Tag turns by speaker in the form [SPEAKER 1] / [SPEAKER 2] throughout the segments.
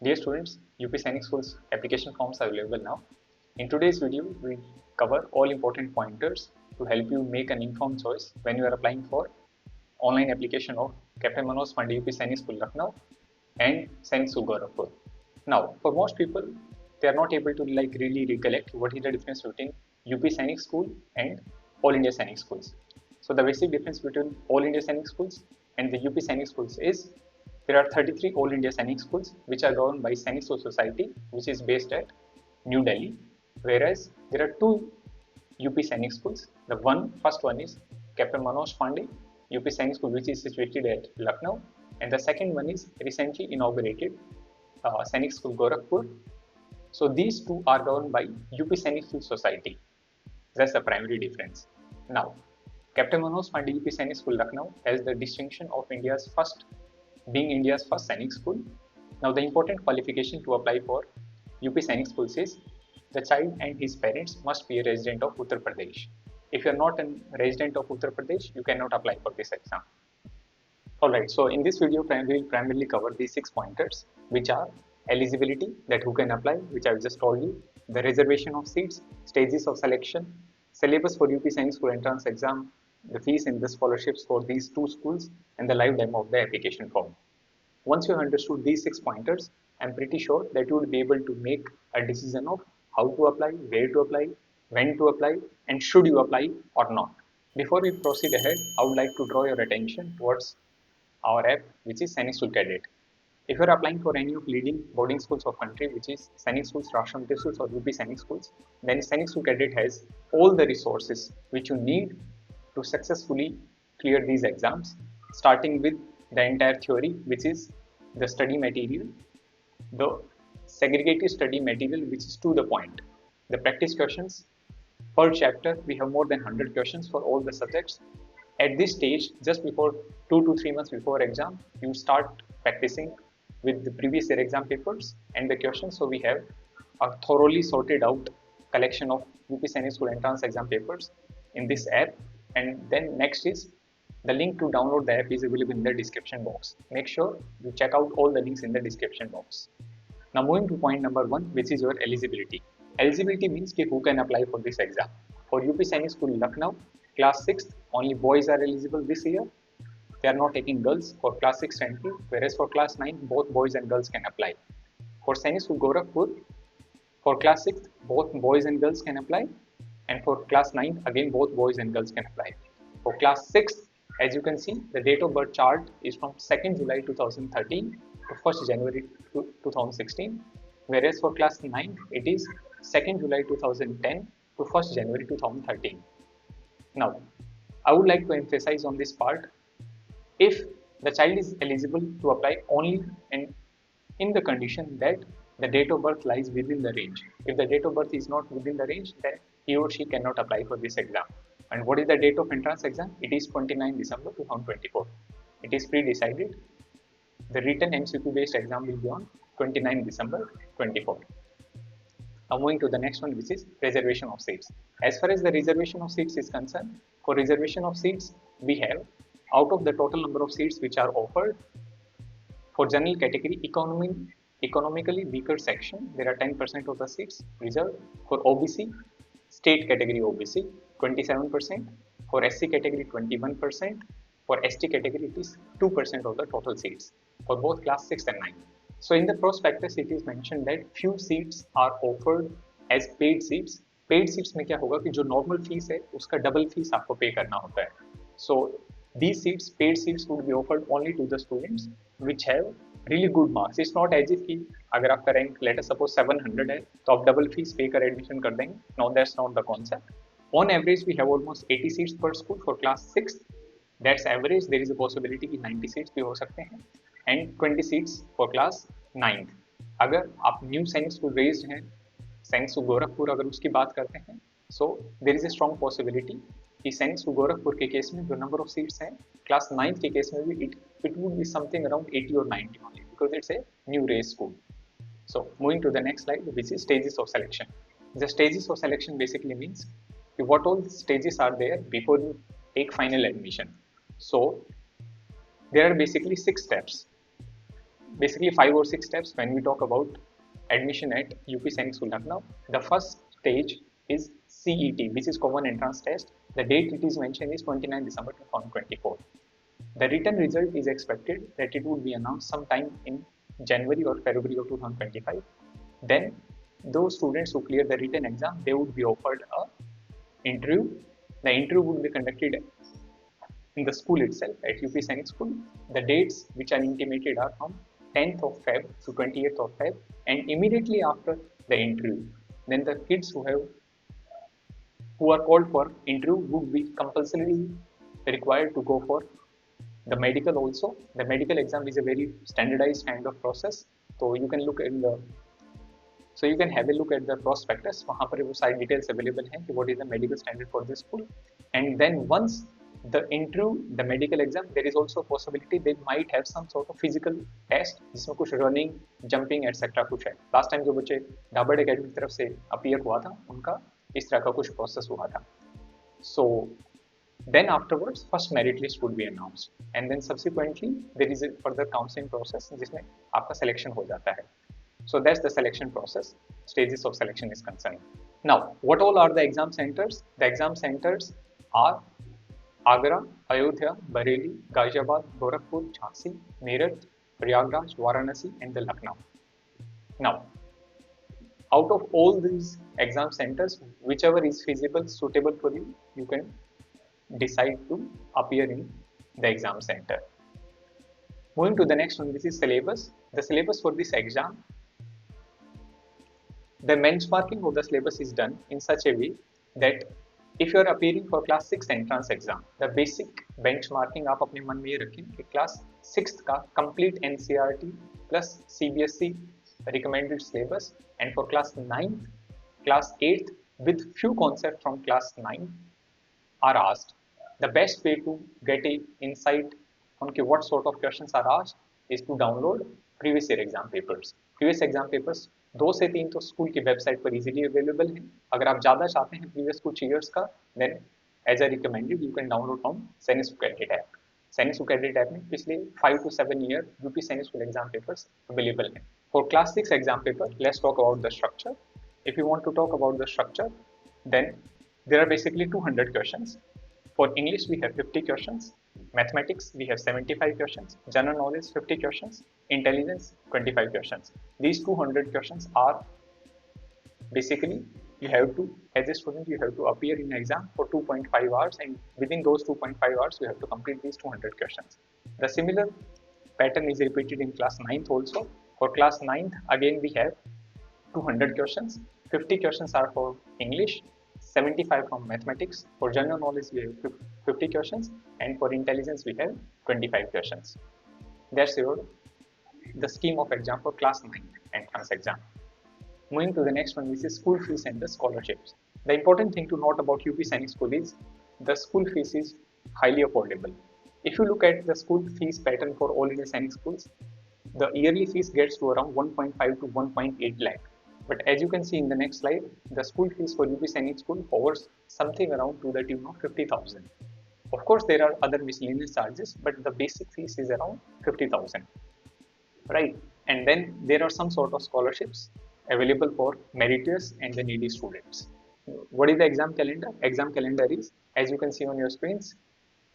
[SPEAKER 1] Dear students, UP Sainik Schools application forms are available now. In today's video, we cover all important pointers to help you make an informed choice when you are applying for online application of Captain Manoj Pandey UP Sainik School Lucknow and Sainik School Gorakhpur. Now, for most people, they are not able to really recollect what is the difference between UP Sainik School and All India Sainik Schools. So the basic difference between All India Sainik Schools and the UP Sainik Schools is there are 33 All India Sainik Schools which are governed by Sainik School Society, which is based at New Delhi, whereas there are two UP Sainik Schools. The first one is Captain Manoj Pandey UP Sainik School, which is situated at Lucknow, and the second one is recently inaugurated Sainik School Gorakhpur. So these two are governed by UP Sainik School Society. That's the primary difference. Now, Captain Manoj Pandey UP Sainik School Lucknow has the distinction of India's first Sainik School. Now, the important qualification to apply for UP Sainik Schools is the child and his parents must be a resident of Uttar Pradesh. If you are not a resident of Uttar Pradesh, you cannot apply for this exam. Alright, so in this video, we will primarily cover these 6 pointers, which are eligibility, that who can apply, which I have just told you, the reservation of seats, stages of selection, syllabus for UP Sainik School entrance exam, the fees and the scholarships for these two schools, and the live demo of the application form. Once you have understood these 6 pointers, I am pretty sure that you will be able to make a decision of how to apply, where to apply, when to apply, and should you apply or not. Before we proceed ahead, I would like to draw your attention towards our app, which is Sainik School Cadet. If you are applying for any of leading boarding schools of country, which is Sainik Schools, Rashtrakuta Schools, or UP Sainik Schools, then Sainik School Cadet has all the resources which you need to successfully clear these exams, starting with the entire theory, which is the study material, the segregated study material, which is to the point, the practice questions. Per chapter, we have more than 100 questions for all the subjects. At this stage, just before 2 to 3 months before exam, you start practicing with the previous year exam papers and the questions. So we have a thoroughly sorted out collection of UP Sainik School entrance exam papers in this app. And then next is the link to download the app is available in the description box. Make sure you check out all the links in the description box. Now moving to point number 1, which is your eligibility. Eligibility means who can apply for this exam. For UP Sainik School Lucknow, class 6th, only boys are eligible this year. They are not taking girls for class 6 entry, whereas for class 9, both boys and girls can apply. For Sainik School Gorakhpur, for class 6th, both boys and girls can apply, and for class 9, again both boys and girls can apply. For class 6th, as you can see, the date of birth chart is from 2nd July 2013 to 1st January 2016, whereas for class 9, it is 2nd July 2010 to 1st January 2013. Now, I would like to emphasize on this part, if the child is eligible to apply only in the condition that the date of birth lies within the range. If the date of birth is not within the range, then he or she cannot apply for this exam. And what is the date of entrance exam? It is 29 December 2024. It is pre-decided. The written MCQ based exam will be on 29 December 24. Now moving to the next one, which is reservation of seats. As far as the reservation of seats is concerned, for reservation of seats, we have out of the total number of seats which are offered, for general category economically weaker section, there are 10% of the seats reserved. For OBC, state category OBC, 27%. For SC category, 21%. For ST category, it is 2% of the total seats for both class 6 and 9. So in the prospectus, it is mentioned that few seats are offered as paid seats. Paid seats में क्या होगा कि जो normal fees है उसका double fees आपको pay करना होता है. So these seats, paid seats, would be offered only to the students which have really good marks. It's not as if कि अगर आपका rank let us suppose 700 है तो आप double fees pay कर admission कर देंगे. No, that's not the concept. On average, we have almost 80 seats per school for class 6. That's average. There is a possibility कि 90 seats भी हो सकते हैं. And 20 seats for class 9th. अगर आप न्यू सैनिक स्कूल रेज्ड हैं, सैनिक स्कूल गोरखपुर अगर उसकी बात करते हैं, so there is a strong possibility कि सैनिक स्कूल गोरखपुर के केस में जो number of seats हैं, class 9th के केस में भी it would be something around 80 or 90 only because it's a new raised school. So moving to the next slide, which is stages of selection. The stages of selection basically means what all stages are there before you take final admission. So there are basically 6 steps. basically 5 or 6 steps when we talk about admission at UP Sainik School Lucknow. The first stage is CET, which is Common Entrance Test. The date it is mentioned is 29 December 2024. The written result is expected that it would be announced sometime in January or February of 2025. Then those students who clear the written exam, they would be offered a interview. The interview would be conducted in the school itself at UP Sainik School. The dates which are intimated are from 10th of Feb to 28th of Feb, and immediately after the interview, then the kids who are called for interview would be compulsorily required to go for the medical also. The medical exam is a very standardized kind of process, so you can have a look at the prospectus. वहाँ पर वो सारी details available हैं कि what is the medical standard for this school. And then once the interview, the medical exam, there is also a possibility they might have some sort of physical test जिसमें कुछ running, jumping etc. कुछ है. Last time जो बच्चे दाबड़ academy की तरफ से appear हुआ था, उनका इस तरह का कुछ process हुआ था. So then afterwards, first merit list would be announced, and then subsequently there is a further counseling process जिसमें आपका selection हो जाता है. So that's the selection process. Stages of selection is concerned. Now, what all are the exam centers? The exam centers are Agra, Ayodhya, Bareilly, Ghaziabad, Gorakhpur, Jhansi, Meerut, Prayagraj, Varanasi, and the Lucknow. Now, out of all these exam centers, whichever is feasible, suitable for you, you can decide to appear in the exam center. Moving to the next one, this is syllabus. The syllabus for this exam, the benchmarking of the syllabus is done in such a way that if you are appearing for class 6 entrance exam, the basic benchmarking आप अपने मन में ये रखें कि class 6th का complete NCERT plus CBSE recommended syllabus, and for class 9th, class 8th with few concepts from class 9 are asked. The best way to get a insight on what sort of questions are asked is to download previous year exam papers. Previous exam papers 2 से 3 तो school की website पर easily available है. अगर आप ज़्यादा चाहते हैं प्रीवियस कुछ ईयर्स का, then as a recommended you can download from Sainik school cadet app. Sainik school cadet app में पिछले 5 to 7 year UP Sainik school exam papers available हैं. For class 6 exam paper, let's talk about the structure. If you want to talk about the structure, then there are basically 200 questions. For English, we have 50 questions. Mathematics, we have 75 questions. General knowledge, 50 questions. Intelligence, 25 questions. These 200 questions are basically, you have to, as a student, you have to appear in exam for 2.5 hours, and within those 2.5 hours, you have to complete these 200 questions. The similar pattern is repeated in class 9th also. For class 9th, again, we have 200 questions. 50 questions are for English, 75 from mathematics. For general knowledge, we have 50 questions, and for intelligence, we have 25 questions. That's the scheme of exam for class 9 entrance exam. Moving to the next one, which is school fees and the scholarships. The important thing to note about UP Sainik School is the school fees is highly affordable. If you look at the school fees pattern for all India Sainik schools, the yearly fees gets to around 1.5 to 1.8 lakh. But as you can see in the next slide, the school fees for UP Sainik School hovers something around to the tune of 50,000. Of course, there are other miscellaneous charges, but the basic fees is around 50,000, right? And then there are some sort of scholarships available for meritorious and the needy students. What is the exam calendar? Exam calendar is, as you can see on your screens,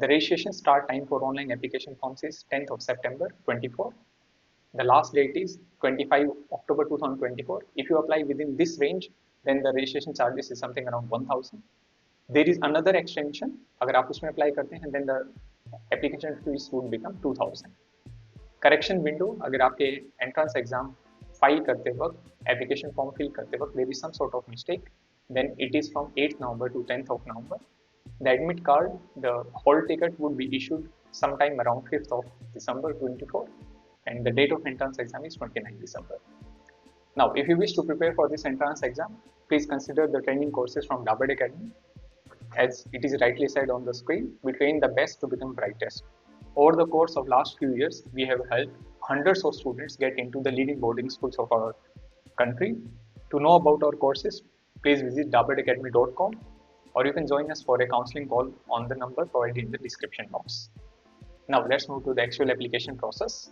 [SPEAKER 1] the registration start time for online application forms is 10th of September 24. The last date is 25 October 2024. If you apply within this range, then the registration charges is something around 1,000. There is another extension. अगर आप उसमें apply करते हैं, then the application fees would become 2,000. Correction window, अगर आपके entrance exam file करते वक्त, application form fill करते वक्त, there is some sort of mistake, then it is from 8th November to 10th of November. The admit card, the hall ticket would be issued sometime around 5th of December 24. And the date of entrance exam is 29 December. Now, if you wish to prepare for this entrance exam, please consider the training courses from Dabad Academy. As it is rightly said on the screen, we train the best to become brightest. Over the course of last few years, we have helped hundreds of students get into the leading boarding schools of our country. To know about our courses, please visit dabadacademy.com, or you can join us for a counseling call on the number provided in the description box. Now, let's move to the actual application process.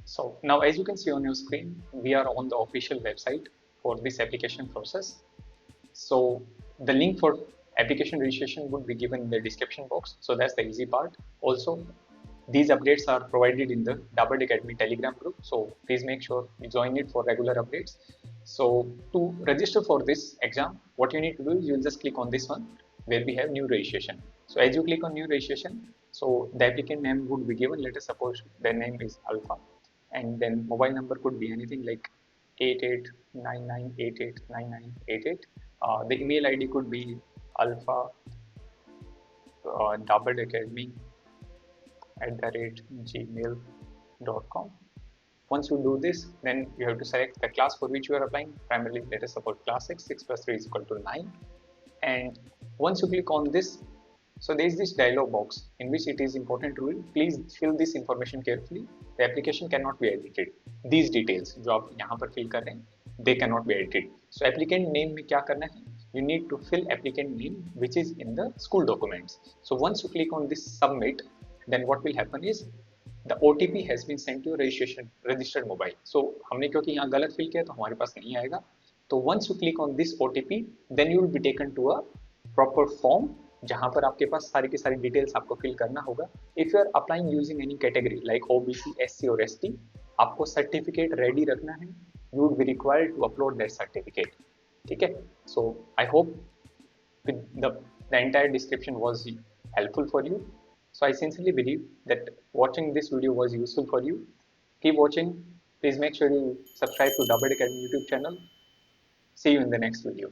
[SPEAKER 1] So now, as you can see on your screen, we are on the official website for this application process. So the link for application registration would be given in the description box. So that's the easy part. Also, these updates are provided in the Dabad Academy Telegram group. So please make sure you join it for regular updates. So to register for this exam, what you need to do is you'll just click on this one where we have new registration. So as you click on new registration, so the applicant name would be given. Let us suppose their name is Alpha, and then mobile number could be anything like 8899889988. The email ID could be alpha double@gmail.com. Once you do this, then you have to select the class for which you are applying. Primarily, let us suppose class 6, 6 plus 3 is equal to 9. And once you click on this, so there is this dialog box in which it is important to read. Please fill this information carefully. The application cannot be edited. These details जो आप यहाँ पर fill कर रहे हैं, they cannot be edited. So applicant name में क्या करना है? You need to fill applicant name which is in the school documents. So once you click on this submit, then what will happen is the OTP has been sent to your registration registered mobile. So हमने क्योंकि यहाँ गलत fill किया तो हमारे पास नहीं आएगा. तो once you click on this OTP, then you will be taken to a proper form जहाँ पर आपके पास सारी की सारी डिटेल्स आपको फिल करना होगा. If you are applying using any category like OBC, SC और एसटी, आपको सर्टिफिकेट रेडी रखना है. You would be required to upload that certificate. ठीक है. So I hope the entire description was helpful for you. So I sincerely believe that watching this video was useful for you. Keep watching. Please make sure you subscribe to Dabad Academy YouTube channel. See you in the next video.